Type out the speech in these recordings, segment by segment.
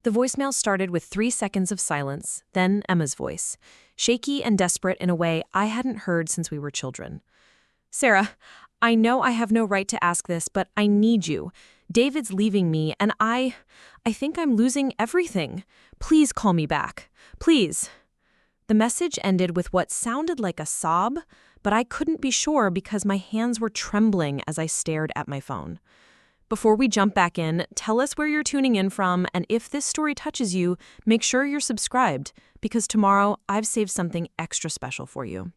The voicemail started with 3 seconds of silence, then Emma's voice, shaky and desperate in a way I hadn't heard since we were children. "Sarah, I know I have no right to ask this, but I need you. David's leaving me, and I think I'm losing everything. Please call me back. Please." The message ended with what sounded like a sob, but I couldn't be sure because my hands were trembling as I stared at my phone. Before we jump back in, tell us where you're tuning in from, and if this story touches you, make sure you're subscribed, because tomorrow I've saved something extra special for you.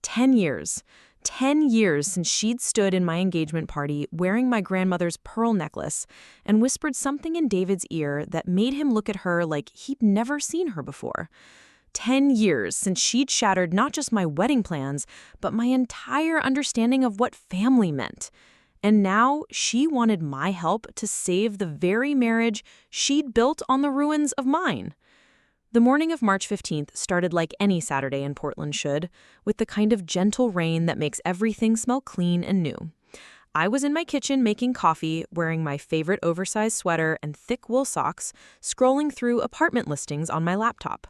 10 years. 10 years since she'd stood in my engagement party wearing my grandmother's pearl necklace and whispered something in David's ear that made him look at her like he'd never seen her before. 10 years since she'd shattered not just my wedding plans, but my entire understanding of what family meant. And now she wanted my help to save the very marriage she'd built on the ruins of mine. The morning of March 15th started like any Saturday in Portland should, with the kind of gentle rain that makes everything smell clean and new. I was in my kitchen making coffee, wearing my favorite oversized sweater and thick wool socks, scrolling through apartment listings on my laptop.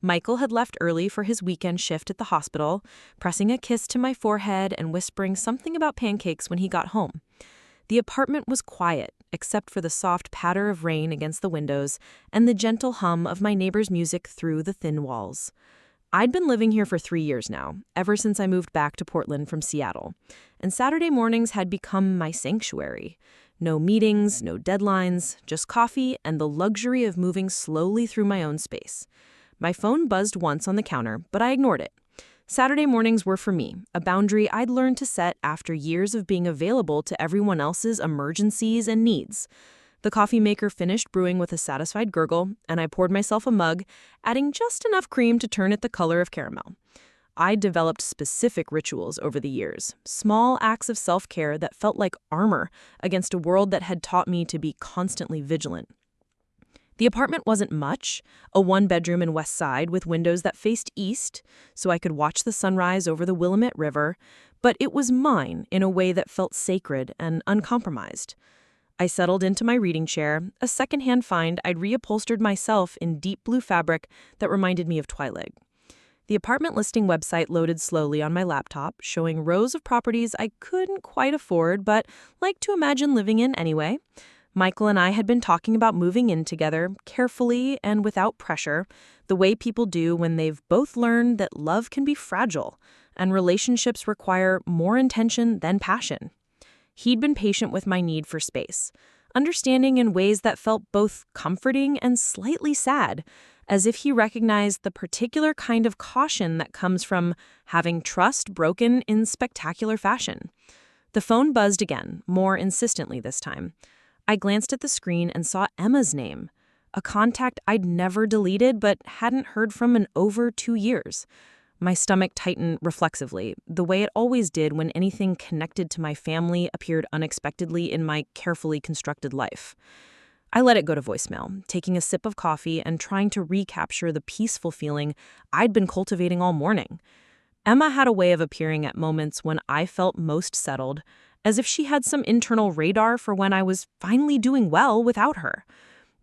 Michael had left early for his weekend shift at the hospital, pressing a kiss to my forehead and whispering something about pancakes when he got home. The apartment was quiet, except for the soft patter of rain against the windows and the gentle hum of my neighbor's music through the thin walls. I'd been living here for 3 years now, ever since I moved back to Portland from Seattle, and Saturday mornings had become my sanctuary. No meetings, no deadlines, just coffee and the luxury of moving slowly through my own space. My phone buzzed once on the counter, but I ignored it. Saturday mornings were for me, a boundary I'd learned to set after years of being available to everyone else's emergencies and needs. The coffee maker finished brewing with a satisfied gurgle, and I poured myself a mug, adding just enough cream to turn it the color of caramel. I'd developed specific rituals over the years, small acts of self-care that felt like armor against a world that had taught me to be constantly vigilant. The apartment wasn't much, a one-bedroom in West Side with windows that faced east, so I could watch the sunrise over the Willamette River, but it was mine in a way that felt sacred and uncompromised. I settled into my reading chair, a secondhand find I'd reupholstered myself in deep blue fabric that reminded me of Twilight. The apartment listing website loaded slowly on my laptop, showing rows of properties I couldn't quite afford but liked to imagine living in anyway. Michael and I had been talking about moving in together, carefully and without pressure, the way people do when they've both learned that love can be fragile and relationships require more intention than passion. He'd been patient with my need for space, understanding in ways that felt both comforting and slightly sad, as if he recognized the particular kind of caution that comes from having trust broken in spectacular fashion. The phone buzzed again, more insistently this time. I glanced at the screen and saw Emma's name, a contact I'd never deleted but hadn't heard from in over 2 years. My stomach tightened reflexively, the way it always did when anything connected to my family appeared unexpectedly in my carefully constructed life. I let it go to voicemail, taking a sip of coffee and trying to recapture the peaceful feeling I'd been cultivating all morning. Emma had a way of appearing at moments when I felt most settled, as if she had some internal radar for when I was finally doing well without her.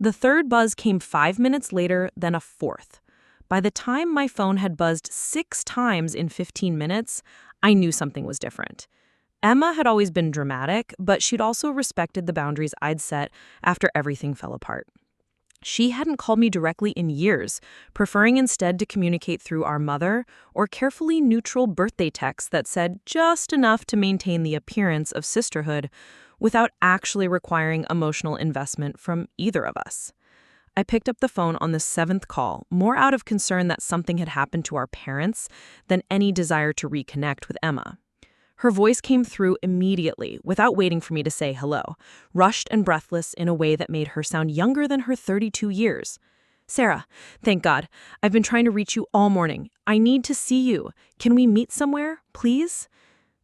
The third buzz came 5 minutes later, then a fourth. By the time my phone had buzzed 6 times in 15 minutes, I knew something was different. Emma had always been dramatic, but she'd also respected the boundaries I'd set after everything fell apart. She hadn't called me directly in years, preferring instead to communicate through our mother or carefully neutral birthday texts that said just enough to maintain the appearance of sisterhood without actually requiring emotional investment from either of us. I picked up the phone on the 7th call, more out of concern that something had happened to our parents than any desire to reconnect with Emma. Her voice came through immediately, without waiting for me to say hello, rushed and breathless in a way that made her sound younger than her 32 years. "Sarah, thank God. I've been trying to reach you all morning. I need to see you. Can we meet somewhere, please?"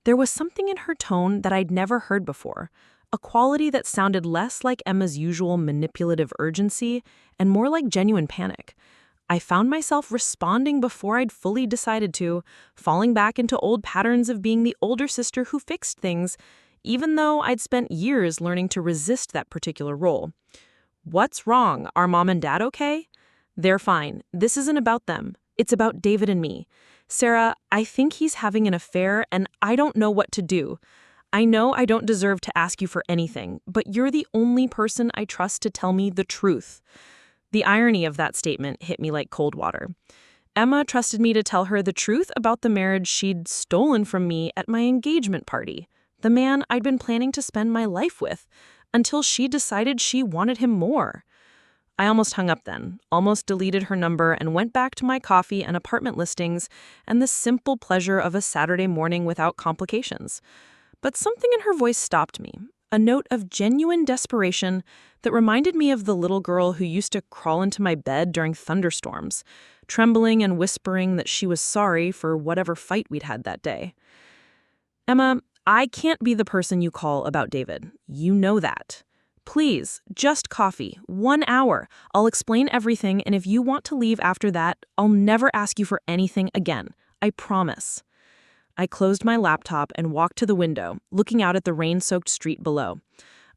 There was something in her tone that I'd never heard before, a quality that sounded less like Emma's usual manipulative urgency and more like genuine panic. I found myself responding before I'd fully decided to, falling back into old patterns of being the older sister who fixed things, even though I'd spent years learning to resist that particular role. What's wrong? Are mom and dad okay? They're fine. This isn't about them. It's about David and me. Sarah, I think he's having an affair and I don't know what to do. I know I don't deserve to ask you for anything, but you're the only person I trust to tell me the truth. The irony of that statement hit me like cold water. Emma trusted me to tell her the truth about the marriage she'd stolen from me at my engagement party, the man I'd been planning to spend my life with, until she decided she wanted him more. I almost hung up then, almost deleted her number and went back to my coffee and apartment listings and the simple pleasure of a Saturday morning without complications. But something in her voice stopped me, a note of genuine desperation that reminded me of the little girl who used to crawl into my bed during thunderstorms, trembling and whispering that she was sorry for whatever fight we'd had that day. Emma, I can't be the person you call about David. You know that. Please, just coffee. 1 hour. I'll explain everything, and if you want to leave after that, I'll never ask you for anything again. I promise. I closed my laptop and walked to the window, looking out at the rain-soaked street below.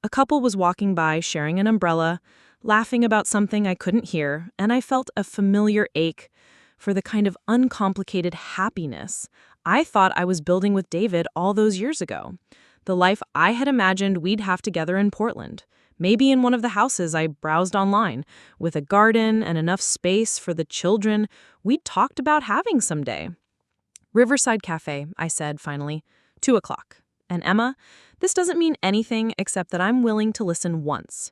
A couple was walking by, sharing an umbrella, laughing about something I couldn't hear, and I felt a familiar ache for the kind of uncomplicated happiness I thought I was building with David all those years ago. The life I had imagined we'd have together in Portland, maybe in one of the houses I browsed online, with a garden and enough space for the children we'd talked about having someday. Riverside Cafe, I said finally. 2 o'clock. And Emma, this doesn't mean anything except that I'm willing to listen once.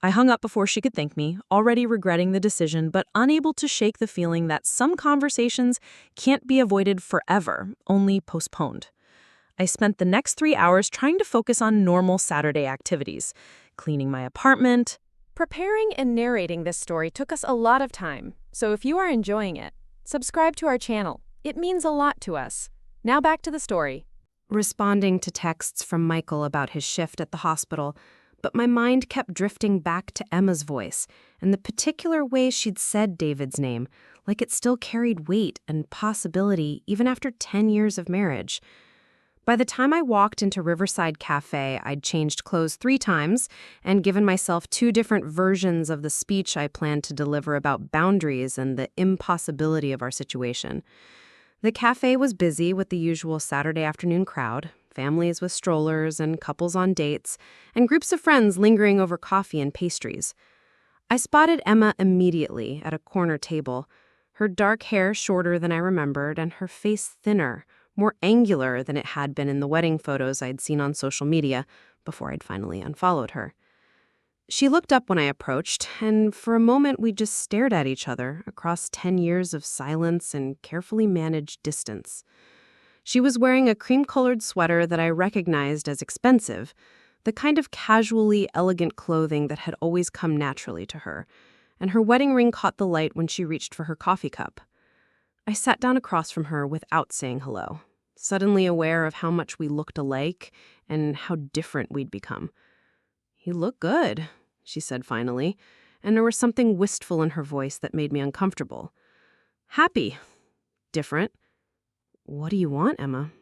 I hung up before she could thank me, already regretting the decision, but unable to shake the feeling that some conversations can't be avoided forever, only postponed. I spent the next 3 hours trying to focus on normal Saturday activities, cleaning my apartment. Preparing and narrating this story took us a lot of time, so if you are enjoying it, subscribe to our channel. It means a lot to us. Now back to the story. Responding to texts from Michael about his shift at the hospital, but my mind kept drifting back to Emma's voice and the particular way she'd said David's name, like it still carried weight and possibility even after 10 years of marriage. By the time I walked into Riverside Cafe, I'd changed clothes 3 times and given myself 2 different versions of the speech I planned to deliver about boundaries and the impossibility of our situation. The cafe was busy with the usual Saturday afternoon crowd, families with strollers and couples on dates, and groups of friends lingering over coffee and pastries. I spotted Emma immediately at a corner table, her dark hair shorter than I remembered and her face thinner, more angular than it had been in the wedding photos I'd seen on social media before I'd finally unfollowed her. She looked up when I approached, and for a moment we just stared at each other across 10 years of silence and carefully managed distance. She was wearing a cream-colored sweater that I recognized as expensive, the kind of casually elegant clothing that had always come naturally to her, and her wedding ring caught the light when she reached for her coffee cup. I sat down across from her without saying hello, suddenly aware of how much we looked alike and how different we'd become. "You look good," she said finally, and there was something wistful in her voice that made me uncomfortable. "Happy. Different. What do you want, Emma?"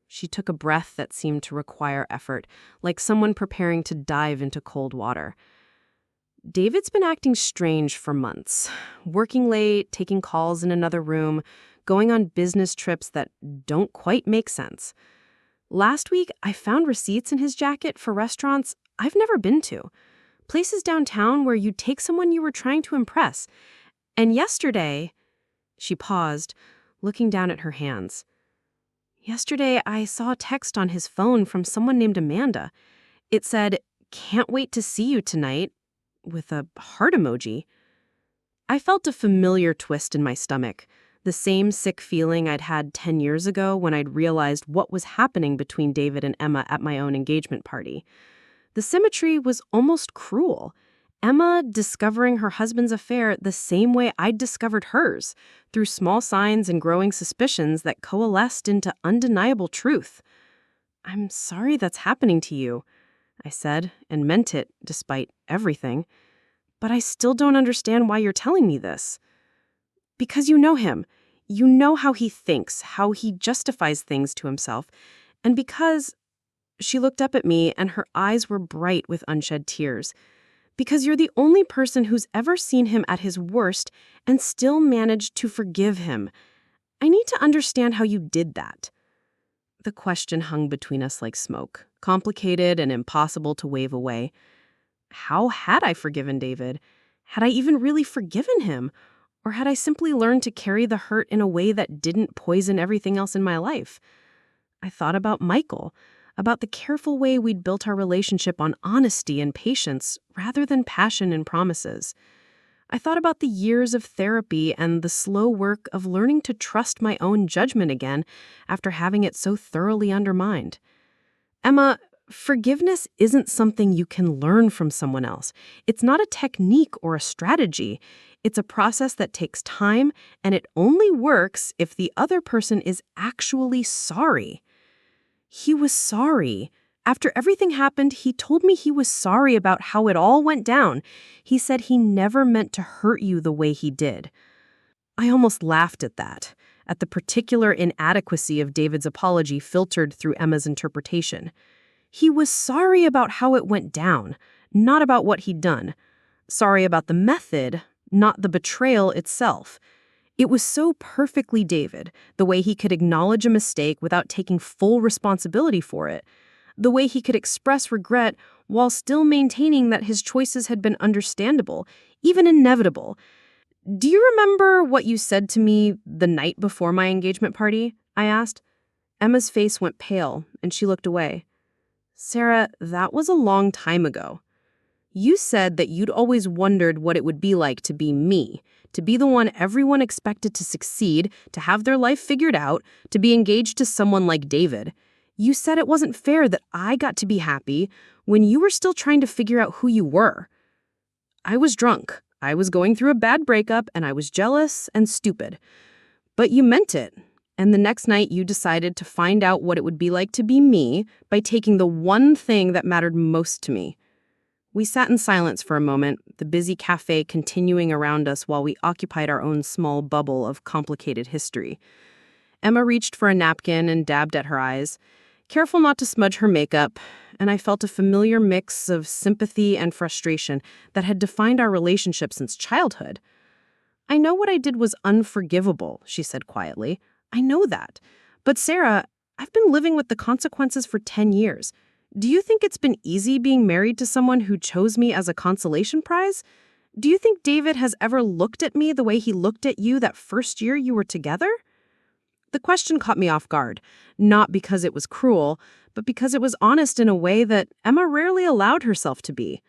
She took a breath that seemed to require effort, like someone preparing to dive into cold water. "David's been acting strange for months. Working late, taking calls in another room, going on business trips that don't quite make sense. Last week, I found receipts in his jacket for restaurants I've never been to. Places downtown where you'd take someone you were trying to impress. And yesterday," she paused, looking down at her hands. "Yesterday, I saw a text on his phone from someone named Amanda. It said, 'Can't wait to see you tonight,' with a heart emoji." I felt a familiar twist in my stomach, the same sick feeling I'd had 10 years ago when I'd realized what was happening between David and Emma at my own engagement party. The symmetry was almost cruel. Emma discovering her husband's affair the same way I'd discovered hers, through small signs and growing suspicions that coalesced into undeniable truth. "I'm sorry that's happening to you," I said, and meant it despite everything. "But I still don't understand why you're telling me this." "Because you know him. You know how he thinks, how he justifies things to himself. And because..." She looked up at me, and her eyes were bright with unshed tears. because you're the only person who's ever seen him at his worst and still managed to forgive him. I need to understand how you did that." The question hung between us like smoke, complicated and impossible to wave away. How had I forgiven David? Had I even really forgiven him? Or had I simply learned to carry the hurt in a way that didn't poison everything else in my life? I thought about Michael, about the careful way we'd built our relationship on honesty and patience rather than passion and promises. I thought about the years of therapy and the slow work of learning to trust my own judgment again after having it so thoroughly undermined. Emma, forgiveness isn't something you can learn from someone else. It's not a technique or a strategy. It's a process that takes time, and it only works if the other person is actually sorry. He was sorry. After everything happened, he told me he was sorry about how it all went down. He said he never meant to hurt you the way he did. I almost laughed at that, at the particular inadequacy of David's apology filtered through Emma's interpretation. He was sorry about how it went down, not about what he'd done. Sorry about the method, not the betrayal itself. It was so perfectly David, the way he could acknowledge a mistake without taking full responsibility for it, the way he could express regret while still maintaining that his choices had been understandable, even inevitable. "Do you remember what you said to me the night before my engagement party?" I asked. Emma's face went pale, and she looked away. "Sarah, that was a long time ago. You said that you'd always wondered what it would be like to be me, to be the one everyone expected to succeed, to have their life figured out, to be engaged to someone like David. You said it wasn't fair that I got to be happy when you were still trying to figure out who you were." I was drunk. I was going through a bad breakup, and I was jealous and stupid. But you meant it. And the next night you decided to find out what it would be like to be me by taking the one thing that mattered most to me. We sat in silence for a moment, the busy cafe continuing around us while we occupied our own small bubble of complicated history. Emma reached for a napkin and dabbed at her eyes, careful not to smudge her makeup, and I felt a familiar mix of sympathy and frustration that had defined our relationship since childhood. "I know what I did was unforgivable," she said quietly. "I know that. But Sarah, I've been living with the consequences for 10 years. Do you think it's been easy being married to someone who chose me as a consolation prize? Do you think David has ever looked at me the way he looked at you that first year you were together?" The question caught me off guard, not because it was cruel, but because it was honest in a way that Emma rarely allowed herself to be.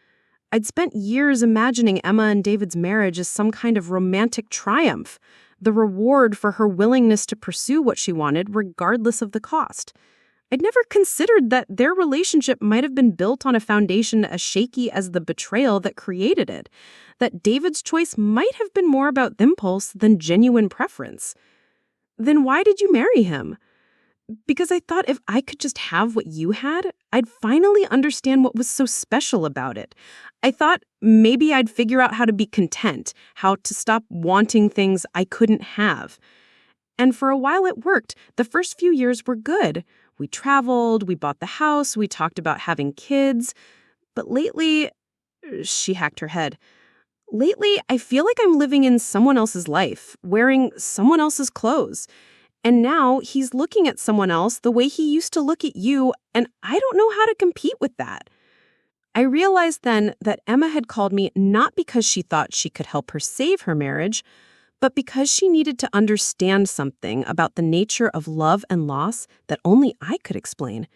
I'd spent years imagining Emma and David's marriage as some kind of romantic triumph, the reward for her willingness to pursue what she wanted regardless of the cost. I'd never considered that their relationship might have been built on a foundation as shaky as the betrayal that created it, that David's choice might have been more about impulse than genuine preference. Then why did you marry him? Because I thought if I could just have what you had, I'd finally understand what was so special about it. I thought maybe I'd figure out how to be content, how to stop wanting things I couldn't have. And for a while it worked. The first few years were good. We traveled, we bought the house, we talked about having kids. But lately, she hacked her head. Lately, I feel like I'm living in someone else's life, wearing someone else's clothes. And now he's looking at someone else the way he used to look at you, and I don't know how to compete with that. I realized then that Emma had called me not because she thought she could help her save her marriage, but because she needed to understand something about the nature of love and loss that only I could explain.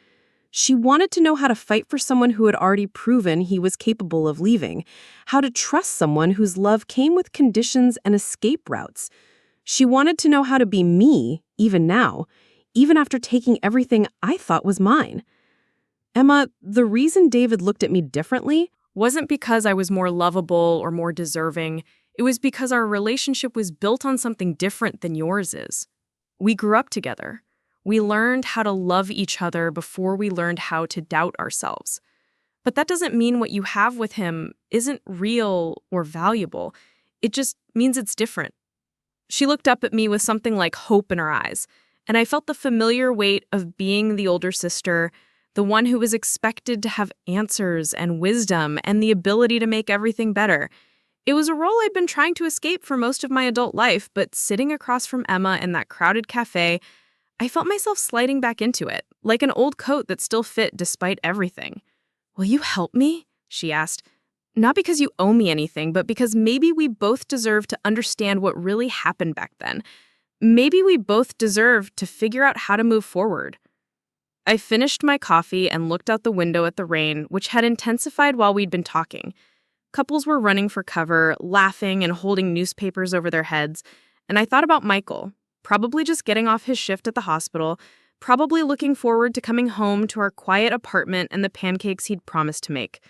She wanted to know how to fight for someone who had already proven he was capable of leaving, how to trust someone whose love came with conditions and escape routes. She wanted to know how to be me, even now, even after taking everything I thought was mine. Emma, the reason David looked at me differently wasn't because I was more lovable or more deserving. It was because our relationship was built on something different than yours is. We grew up together. We learned how to love each other before we learned how to doubt ourselves. But that doesn't mean what you have with him isn't real or valuable. It just means it's different. She looked up at me with something like hope in her eyes, and I felt the familiar weight of being the older sister, the one who was expected to have answers and wisdom and the ability to make everything better. It was a role I'd been trying to escape for most of my adult life, but sitting across from Emma in that crowded cafe, I felt myself sliding back into it, like an old coat that still fit despite everything. "Will you help me?" she asked. "Not because you owe me anything, but because maybe we both deserve to understand what really happened back then. Maybe we both deserve to figure out how to move forward." I finished my coffee and looked out the window at the rain, which had intensified while we'd been talking. Couples were running for cover, laughing and holding newspapers over their heads, and I thought about Michael, probably just getting off his shift at the hospital, probably looking forward to coming home to our quiet apartment and the pancakes he'd promised to make.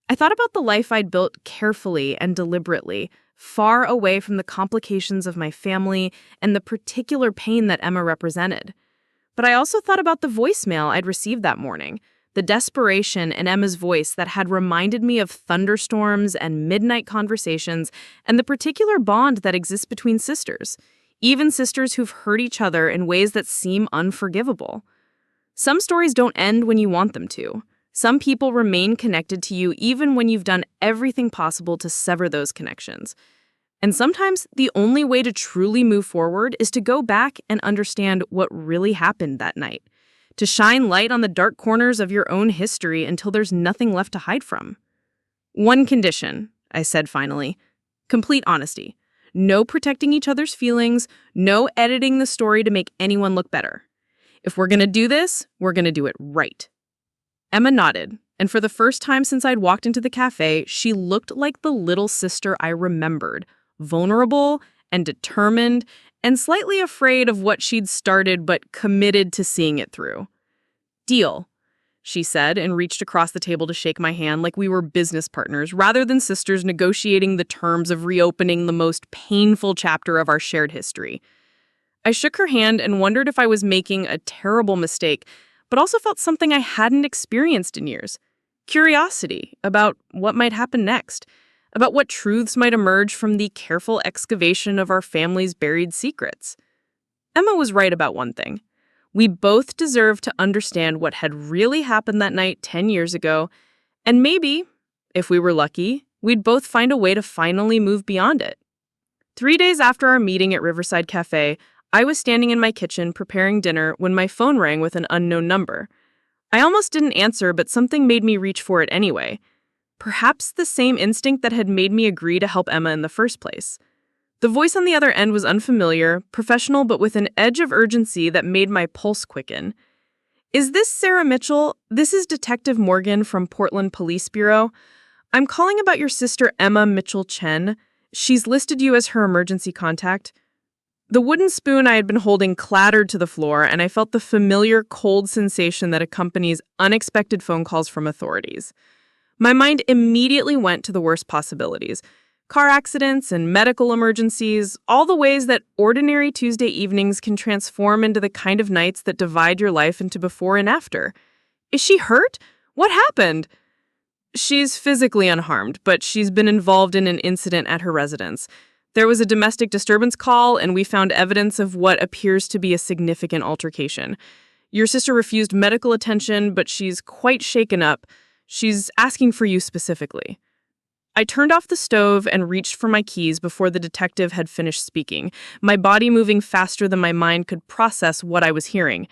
I thought about the life I'd built carefully and deliberately, far away from the complications of my family and the particular pain that Emma represented. But I also thought about the voicemail I'd received that morning, the desperation in Emma's voice that had reminded me of thunderstorms and midnight conversations and the particular bond that exists between sisters, even sisters who've hurt each other in ways that seem unforgivable. Some stories don't end when you want them to. Some people remain connected to you even when you've done everything possible to sever those connections. And sometimes the only way to truly move forward is to go back and understand what really happened that night, to shine light on the dark corners of your own history until there's nothing left to hide from. "One condition," I said finally. "Complete honesty. No protecting each other's feelings, no editing the story to make anyone look better. If we're going to do this, we're going to do it right." Emma nodded, and for the first time since I'd walked into the cafe, she looked like the little sister I remembered, vulnerable and determined and slightly afraid of what she'd started but committed to seeing it through. "Deal," she said, and reached across the table to shake my hand like we were business partners rather than sisters negotiating the terms of reopening the most painful chapter of our shared history. I shook her hand and wondered if I was making a terrible mistake, but also felt something I hadn't experienced in years. Curiosity about what might happen next, about what truths might emerge from the careful excavation of our family's buried secrets. Emma was right about one thing. We both deserved to understand what had really happened that night 10 years ago, and maybe, if we were lucky, we'd both find a way to finally move beyond it. 3 days after our meeting at Riverside Cafe, I was standing in my kitchen preparing dinner when my phone rang with an unknown number. I almost didn't answer, but something made me reach for it anyway. Perhaps the same instinct that had made me agree to help Emma in the first place. The voice on the other end was unfamiliar, professional, but with an edge of urgency that made my pulse quicken. "Is this Sarah Mitchell? This is Detective Morgan from Portland Police Bureau. I'm calling about your sister Emma Mitchell Chen. She's listed you as her emergency contact." The wooden spoon I had been holding clattered to the floor, and I felt the familiar cold sensation that accompanies unexpected phone calls from authorities. My mind immediately went to the worst possibilities. Car accidents and medical emergencies, all the ways that ordinary Tuesday evenings can transform into the kind of nights that divide your life into before and after. Is she hurt? What happened? She's physically unharmed, but she's been involved in an incident at her residence. There was a domestic disturbance call, and we found evidence of what appears to be a significant altercation. Your sister refused medical attention, but she's quite shaken up. She's asking for you specifically. I turned off the stove and reached for my keys before the detective had finished speaking, my body moving faster than my mind could process what I was hearing.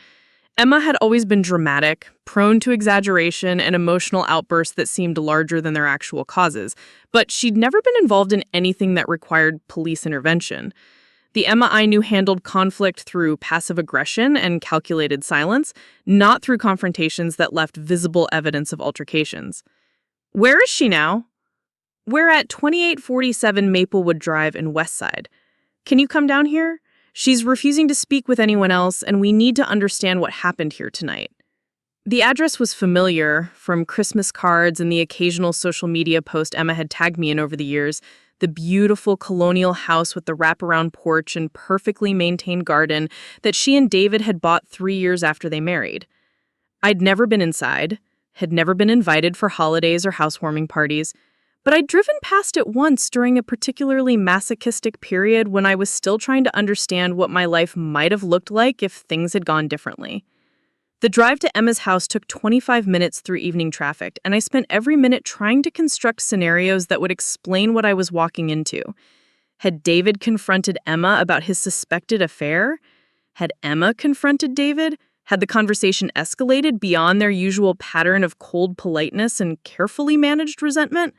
Emma had always been dramatic, prone to exaggeration and emotional outbursts that seemed larger than their actual causes, but she'd never been involved in anything that required police intervention. The Emma I knew handled conflict through passive aggression and calculated silence, not through confrontations that left visible evidence of altercations. "Where is she now?" "We're at 2847 Maplewood Drive in Westside. Can you come down here? She's refusing to speak with anyone else, and we need to understand what happened here tonight." The address was familiar, from Christmas cards and the occasional social media post Emma had tagged me in over the years. The beautiful colonial house with the wraparound porch and perfectly maintained garden that she and David had bought 3 years after they married. I'd never been inside, had never been invited for holidays or housewarming parties, but I'd driven past it once during a particularly masochistic period when I was still trying to understand what my life might have looked like if things had gone differently. The drive to Emma's house took 25 minutes through evening traffic, and I spent every minute trying to construct scenarios that would explain what I was walking into. Had David confronted Emma about his suspected affair? Had Emma confronted David? Had the conversation escalated beyond their usual pattern of cold politeness and carefully managed resentment?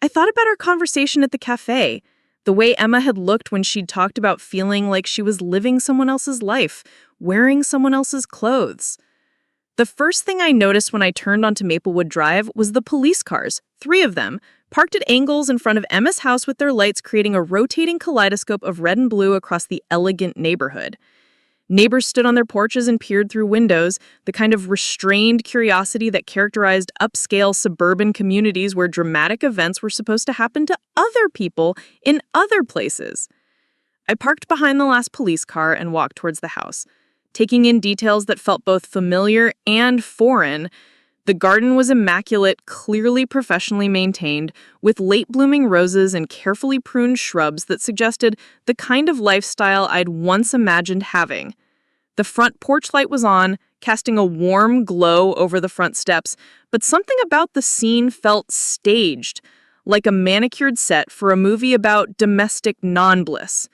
I thought about our conversation at the cafe, the way Emma had looked when she'd talked about feeling like she was living someone else's life, wearing someone else's clothes. The first thing I noticed when I turned onto Maplewood Drive was the police cars, 3 of them, parked at angles in front of Emma's house with their lights creating a rotating kaleidoscope of red and blue across the elegant neighborhood. Neighbors stood on their porches and peered through windows, the kind of restrained curiosity that characterized upscale suburban communities where dramatic events were supposed to happen to other people in other places. I parked behind the last police car and walked towards the house, taking in details that felt both familiar and foreign. The garden was immaculate, clearly professionally maintained, with late-blooming roses and carefully pruned shrubs that suggested the kind of lifestyle I'd once imagined having. The front porch light was on, casting a warm glow over the front steps, but something about the scene felt staged, like a manicured set for a movie about domestic non-bliss.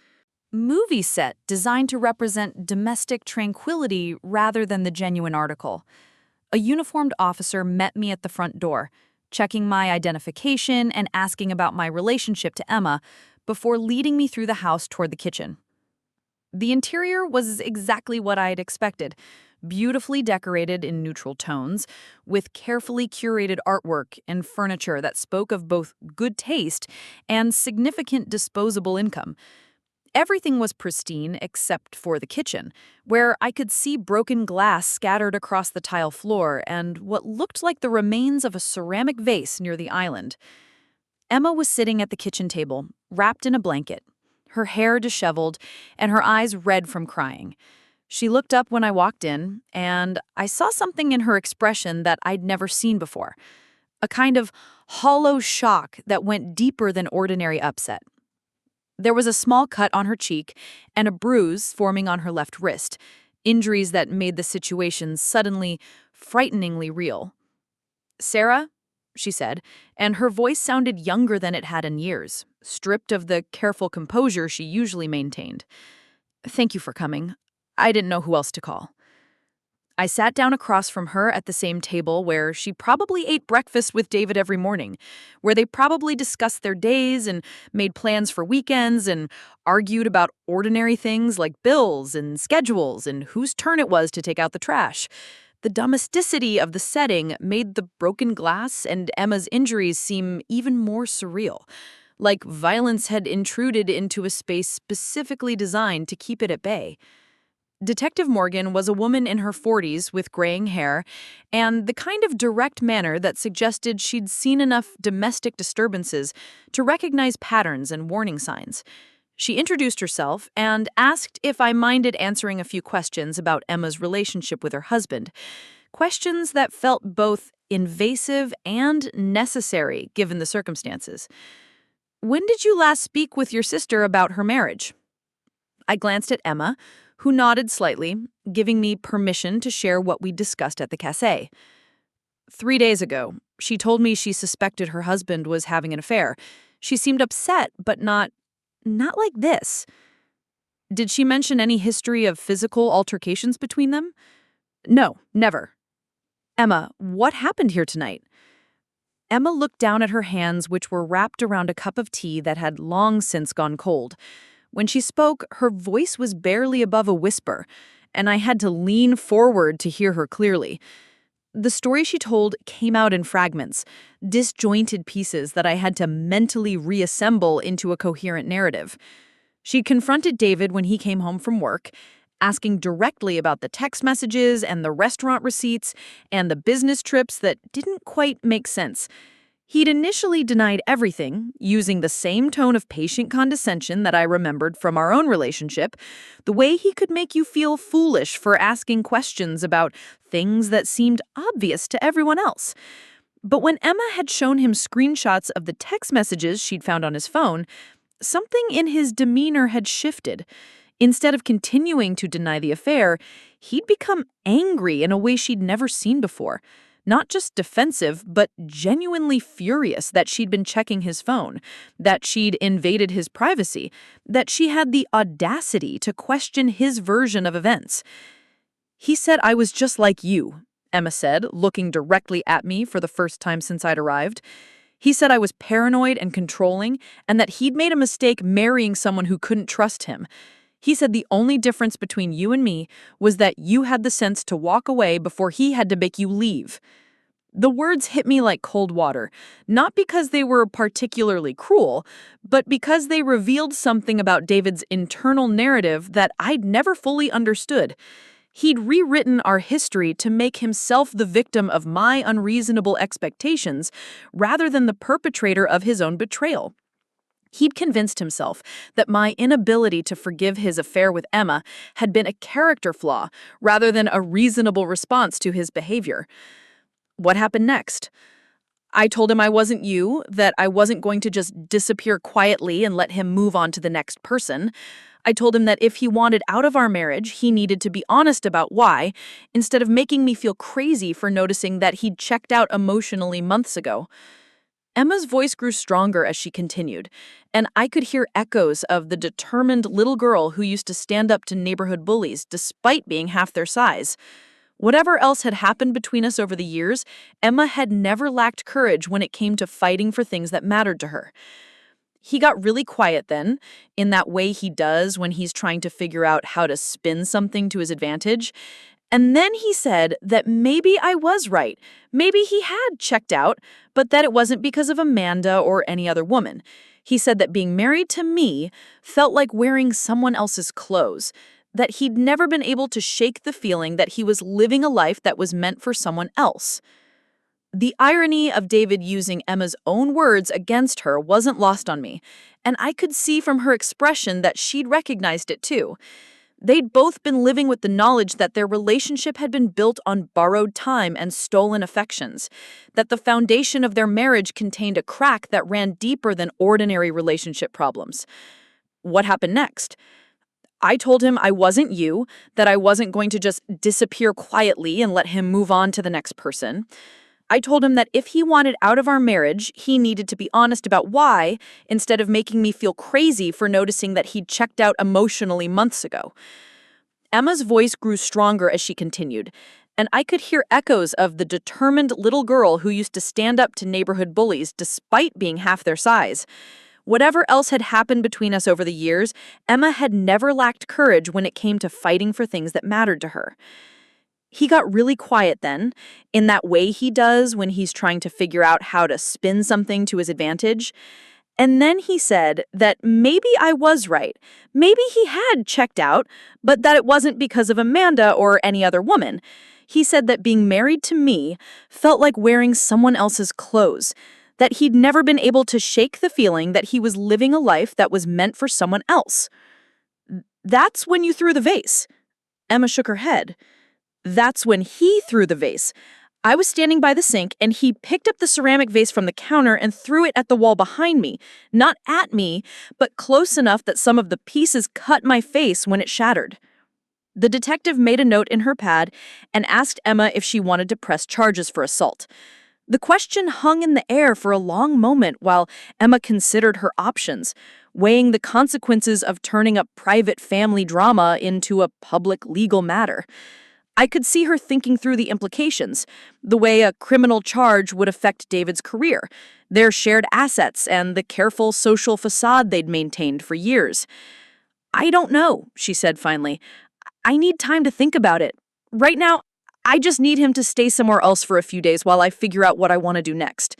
Movie set designed to represent domestic tranquility rather than the genuine article. A uniformed officer met me at the front door, checking my identification and asking about my relationship to Emma before leading me through the house toward the kitchen. The interior was exactly what I had expected, beautifully decorated in neutral tones, with carefully curated artwork and furniture that spoke of both good taste and significant disposable income. Everything was pristine except for the kitchen, where I could see broken glass scattered across the tile floor and what looked like the remains of a ceramic vase near the island. Emma was sitting at the kitchen table, wrapped in a blanket, her hair disheveled and her eyes red from crying. She looked up when I walked in, and I saw something in her expression that I'd never seen before, a kind of hollow shock that went deeper than ordinary upset. There was a small cut on her cheek and a bruise forming on her left wrist, injuries that made the situation suddenly, frighteningly real. "Sarah," she said, and her voice sounded younger than it had in years, stripped of the careful composure she usually maintained. "Thank you for coming. I didn't know who else to call." I sat down across from her at the same table where she probably ate breakfast with David every morning, where they probably discussed their days and made plans for weekends and argued about ordinary things like bills and schedules and whose turn it was to take out the trash. The domesticity of the setting made the broken glass and Emma's injuries seem even more surreal, like violence had intruded into a space specifically designed to keep it at bay. Detective Morgan was a woman in her 40s with graying hair and the kind of direct manner that suggested she'd seen enough domestic disturbances to recognize patterns and warning signs. She introduced herself and asked if I minded answering a few questions about Emma's relationship with her husband, questions that felt both invasive and necessary given the circumstances. "When did you last speak with your sister about her marriage?" I glanced at Emma, who nodded slightly, giving me permission to share what we discussed at the cafe. 3 days ago, she told me she suspected her husband was having an affair. She seemed upset, but not like this. Did she mention any history of physical altercations between them? No, never. Emma, what happened here tonight? Emma looked down at her hands, which were wrapped around a cup of tea that had long since gone cold. When she spoke, her voice was barely above a whisper, and I had to lean forward to hear her clearly. The story she told came out in fragments, disjointed pieces that I had to mentally reassemble into a coherent narrative. She confronted David when he came home from work, asking directly about the text messages and the restaurant receipts and the business trips that didn't quite make sense. He'd initially denied everything, using the same tone of patient condescension that I remembered from our own relationship, the way he could make you feel foolish for asking questions about things that seemed obvious to everyone else. But when Emma had shown him screenshots of the text messages she'd found on his phone, something in his demeanor had shifted. Instead of continuing to deny the affair, he'd become angry in a way she'd never seen before. Not just defensive, but genuinely furious that she'd been checking his phone, that she'd invaded his privacy, that she had the audacity to question his version of events. "He said I was just like you," Emma said, looking directly at me for the first time since I'd arrived. "He said I was paranoid and controlling, and that he'd made a mistake marrying someone who couldn't trust him. He said the only difference between you and me was that you had the sense to walk away before he had to make you leave." The words hit me like cold water, not because they were particularly cruel, but because they revealed something about David's internal narrative that I'd never fully understood. He'd rewritten our history to make himself the victim of my unreasonable expectations rather than the perpetrator of his own betrayal. He'd convinced himself that my inability to forgive his affair with Emma had been a character flaw rather than a reasonable response to his behavior. What happened next? I told him I wasn't you, that I wasn't going to just disappear quietly and let him move on to the next person. I told him that if he wanted out of our marriage, he needed to be honest about why, instead of making me feel crazy for noticing that he'd checked out emotionally months ago. Emma's voice grew stronger as she continued, and I could hear echoes of the determined little girl who used to stand up to neighborhood bullies despite being half their size. Whatever else had happened between us over the years, Emma had never lacked courage when it came to fighting for things that mattered to her. He got really quiet then, in that way he does when he's trying to figure out how to spin something to his advantage. And then he said that maybe I was right. Maybe he had checked out, but that it wasn't because of Amanda or any other woman. He said that being married to me felt like wearing someone else's clothes, that he'd never been able to shake the feeling that he was living a life that was meant for someone else. The irony of David using Emma's own words against her wasn't lost on me, and I could see from her expression that she'd recognized it too. They'd both been living with the knowledge that their relationship had been built on borrowed time and stolen affections, that the foundation of their marriage contained a crack that ran deeper than ordinary relationship problems. What happened next? I told him I wasn't you, that I wasn't going to just disappear quietly and let him move on to the next person. I told him that if he wanted out of our marriage, he needed to be honest about why, instead of making me feel crazy for noticing that he'd checked out emotionally months ago. Emma's voice grew stronger as she continued, and I could hear echoes of the determined little girl who used to stand up to neighborhood bullies despite being half their size. Whatever else had happened between us over the years, Emma had never lacked courage when it came to fighting for things that mattered to her. He got really quiet then, in that way he does when he's trying to figure out how to spin something to his advantage. And then he said that maybe I was right. Maybe he had checked out, but that it wasn't because of Amanda or any other woman. He said that being married to me felt like wearing someone else's clothes, that he'd never been able to shake the feeling that he was living a life that was meant for someone else. That's when you threw the vase. Emma shook her head. That's when he threw the vase. I was standing by the sink, and he picked up the ceramic vase from the counter and threw it at the wall behind me. Not at me, but close enough that some of the pieces cut my face when it shattered. The detective made a note in her pad and asked Emma if she wanted to press charges for assault. The question hung in the air for a long moment while Emma considered her options, weighing the consequences of turning a private family drama into a public legal matter. I could see her thinking through the implications, the way a criminal charge would affect David's career, their shared assets, and the careful social facade they'd maintained for years. I don't know, she said finally. I need time to think about it. Right now, I just need him to stay somewhere else for a few days while I figure out what I want to do next.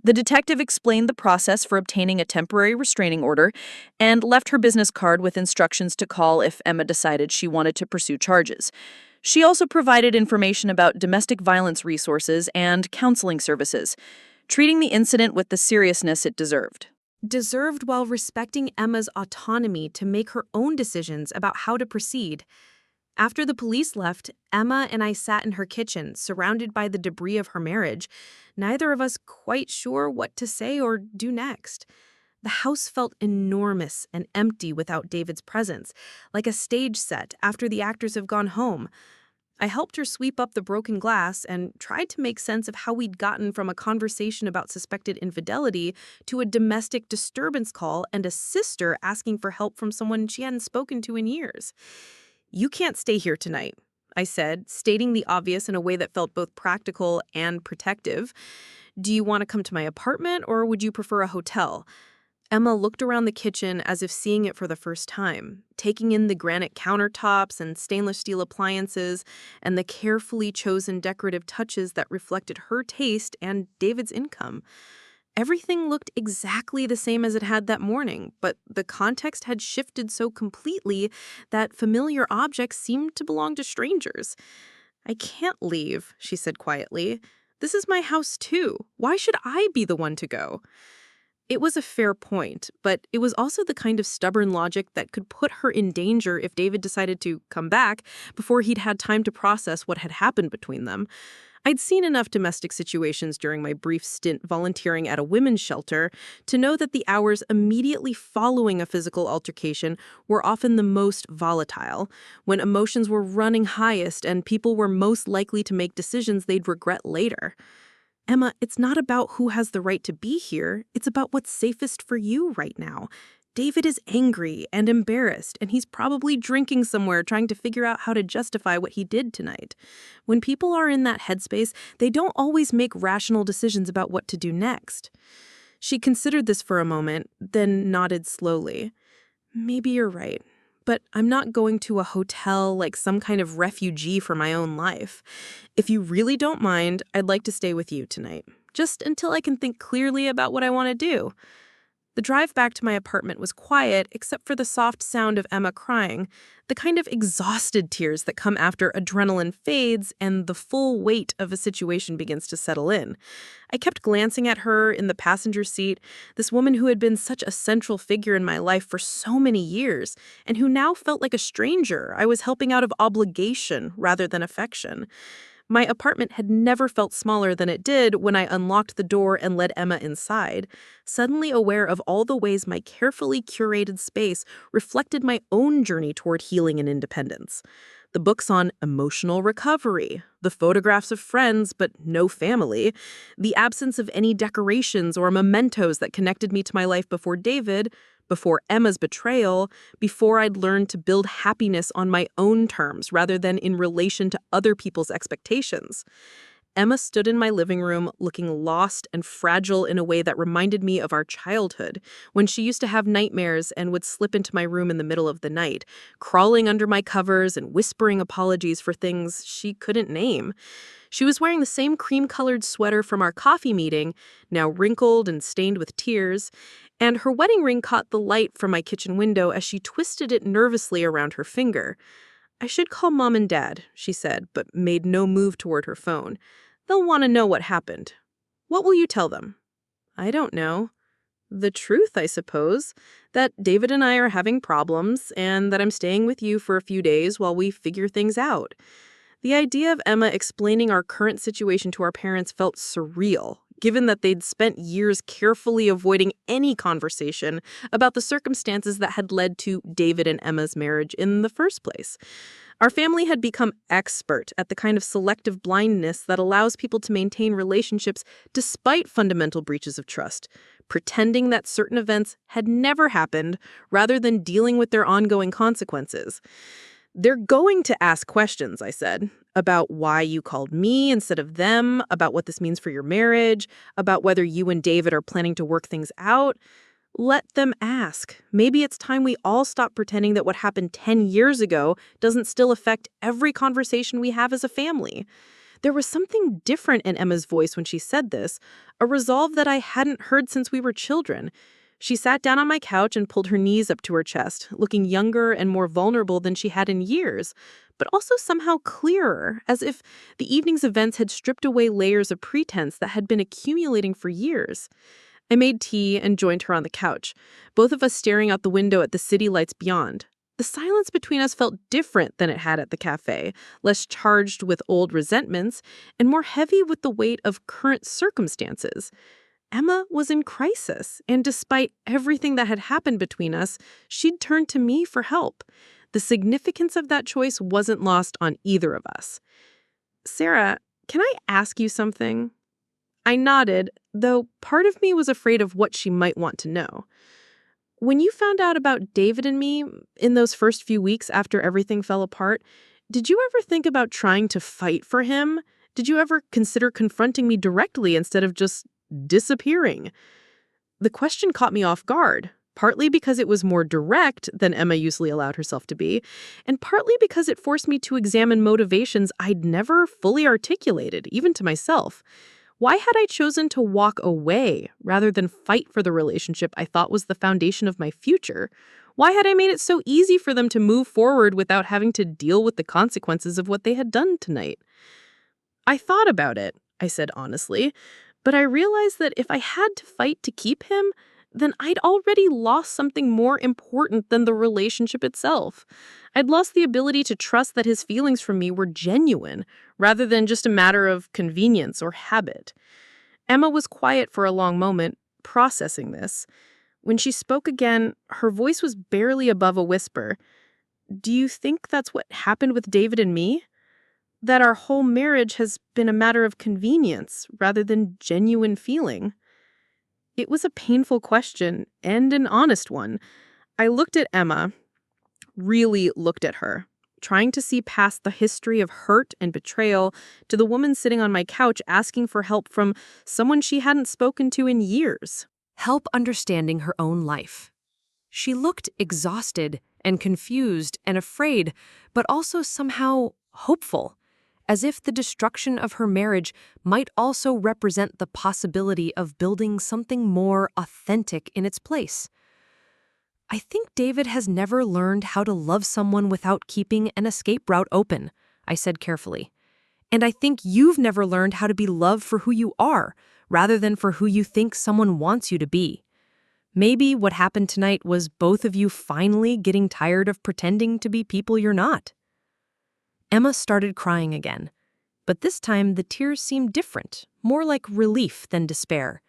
The detective explained the process for obtaining a temporary restraining order and left her business card with instructions to call if Emma decided she wanted to pursue charges. She also provided information about domestic violence resources and counseling services, treating the incident with the seriousness it deserved. Deserved while respecting Emma's autonomy to make her own decisions about how to proceed. After the police left, Emma and I sat in her kitchen, surrounded by the debris of her marriage, neither of us quite sure what to say or do next. The house felt enormous and empty without David's presence, like a stage set after the actors have gone home. I helped her sweep up the broken glass and tried to make sense of how we'd gotten from a conversation about suspected infidelity to a domestic disturbance call and a sister asking for help from someone she hadn't spoken to in years. "You can't stay here tonight," I said, stating the obvious in a way that felt both practical and protective. "Do you want to come to my apartment, or would you prefer a hotel?" Emma looked around the kitchen as if seeing it for the first time, taking in the granite countertops and stainless steel appliances and the carefully chosen decorative touches that reflected her taste and David's income. Everything looked exactly the same as it had that morning, but the context had shifted so completely that familiar objects seemed to belong to strangers. "I can't leave," she said quietly. "This is my house too. Why should I be the one to go?" It was a fair point, but it was also the kind of stubborn logic that could put her in danger if David decided to come back before he'd had time to process what had happened between them. I'd seen enough domestic situations during my brief stint volunteering at a women's shelter to know that the hours immediately following a physical altercation were often the most volatile, when emotions were running highest and people were most likely to make decisions they'd regret later. "Emma, it's not about who has the right to be here. It's about what's safest for you right now. David is angry and embarrassed, and he's probably drinking somewhere trying to figure out how to justify what he did tonight. When people are in that headspace, they don't always make rational decisions about what to do next." She considered this for a moment, then nodded slowly. "Maybe you're right. But I'm not going to a hotel like some kind of refugee for my own life. If you really don't mind, I'd like to stay with you tonight, just until I can think clearly about what I want to do." The drive back to my apartment was quiet, except for the soft sound of Emma crying, the kind of exhausted tears that come after adrenaline fades and the full weight of a situation begins to settle in. I kept glancing at her in the passenger seat, this woman who had been such a central figure in my life for so many years, and who now felt like a stranger I was helping out of obligation rather than affection. My apartment had never felt smaller than it did when I unlocked the door and led Emma inside, suddenly aware of all the ways my carefully curated space reflected my own journey toward healing and independence. The books on emotional recovery, the photographs of friends but no family, the absence of any decorations or mementos that connected me to my life before David, before Emma's betrayal, before I'd learned to build happiness on my own terms rather than in relation to other people's expectations. Emma stood in my living room looking lost and fragile in a way that reminded me of our childhood, when she used to have nightmares and would slip into my room in the middle of the night, crawling under my covers and whispering apologies for things she couldn't name. She was wearing the same cream-colored sweater from our coffee meeting, now wrinkled and stained with tears, and her wedding ring caught the light from my kitchen window as she twisted it nervously around her finger. "I should call Mom and Dad," she said, but made no move toward her phone. "They'll want to know what happened." "What will you tell them?" "I don't know. The truth, I suppose. That David and I are having problems, and that I'm staying with you for a few days while we figure things out." The idea of Emma explaining our current situation to our parents felt surreal, given that they'd spent years carefully avoiding any conversation about the circumstances that had led to David and Emma's marriage in the first place. Our family had become expert at the kind of selective blindness that allows people to maintain relationships despite fundamental breaches of trust, pretending that certain events had never happened rather than dealing with their ongoing consequences. "They're going to ask questions," I said, "about why you called me instead of them, about what this means for your marriage, about whether you and David are planning to work things out. Let them ask. Maybe it's time we all stop pretending that what happened 10 years ago doesn't still affect every conversation we have as a family." There was something different in Emma's voice when she said this, a resolve that I hadn't heard since we were children. She sat down on my couch and pulled her knees up to her chest, looking younger and more vulnerable than she had in years, but also somehow clearer, as if the evening's events had stripped away layers of pretense that had been accumulating for years. I made tea and joined her on the couch, both of us staring out the window at the city lights beyond. The silence between us felt different than it had at the cafe, less charged with old resentments and more heavy with the weight of current circumstances. Emma was in crisis, and despite everything that had happened between us, she'd turned to me for help. The significance of that choice wasn't lost on either of us. Sarah, can I ask you something? I nodded, though part of me was afraid of what she might want to know. When you found out about David and me in those first few weeks after everything fell apart, did you ever think about trying to fight for him? Did you ever consider confronting me directly instead of just disappearing? The question caught me off guard, partly because it was more direct than Emma usually allowed herself to be, and partly because it forced me to examine motivations I'd never fully articulated, even to myself. Why had I chosen to walk away rather than fight for the relationship I thought was the foundation of my future? Why had I made it so easy for them to move forward without having to deal with the consequences of what they had done tonight? I thought about it, I said honestly, but I realized that if I had to fight to keep him, then I'd already lost something more important than the relationship itself. I'd lost the ability to trust that his feelings for me were genuine, rather than just a matter of convenience or habit. Emma was quiet for a long moment, processing this. When she spoke again, her voice was barely above a whisper. Do you think that's what happened with David and me? That our whole marriage has been a matter of convenience rather than genuine feeling? It was a painful question and an honest one. I looked at Emma, really looked at her, trying to see past the history of hurt and betrayal to the woman sitting on my couch asking for help from someone she hadn't spoken to in years. Help understanding her own life. She looked exhausted and confused and afraid, but also somehow hopeful, as if the destruction of her marriage might also represent the possibility of building something more authentic in its place. I think David has never learned how to love someone without keeping an escape route open, I said carefully. And I think you've never learned how to be loved for who you are, rather than for who you think someone wants you to be. Maybe what happened tonight was both of you finally getting tired of pretending to be people you're not. Emma started crying again, but this time the tears seemed different, more like relief than despair.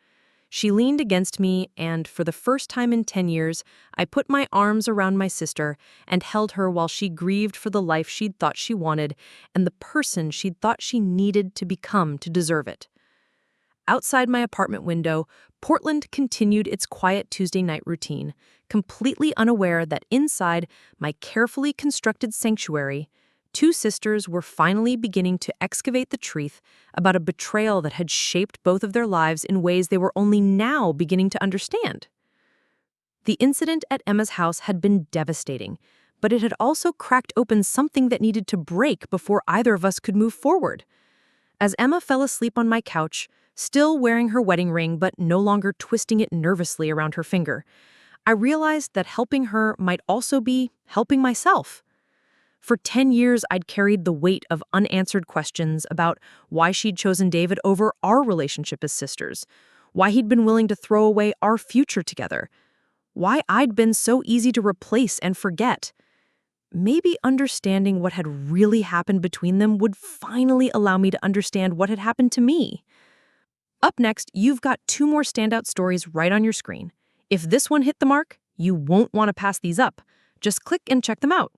She leaned against me, and for the first time in 10 years, I put my arms around my sister and held her while she grieved for the life she'd thought she wanted and the person she'd thought she needed to become to deserve it. Outside my apartment window, Portland continued its quiet Tuesday night routine, completely unaware that inside my carefully constructed sanctuary, two sisters were finally beginning to excavate the truth about a betrayal that had shaped both of their lives in ways they were only now beginning to understand. The incident at Emma's house had been devastating, but it had also cracked open something that needed to break before either of us could move forward. As Emma fell asleep on my couch, still wearing her wedding ring but no longer twisting it nervously around her finger, I realized that helping her might also be helping myself. For 10 years, I'd carried the weight of unanswered questions about why she'd chosen David over our relationship as sisters, why he'd been willing to throw away our future together, why I'd been so easy to replace and forget. Maybe understanding what had really happened between them would finally allow me to understand what had happened to me. Up next, you've got 2 more standout stories right on your screen. If this one hit the mark, you won't want to pass these up. Just click and check them out.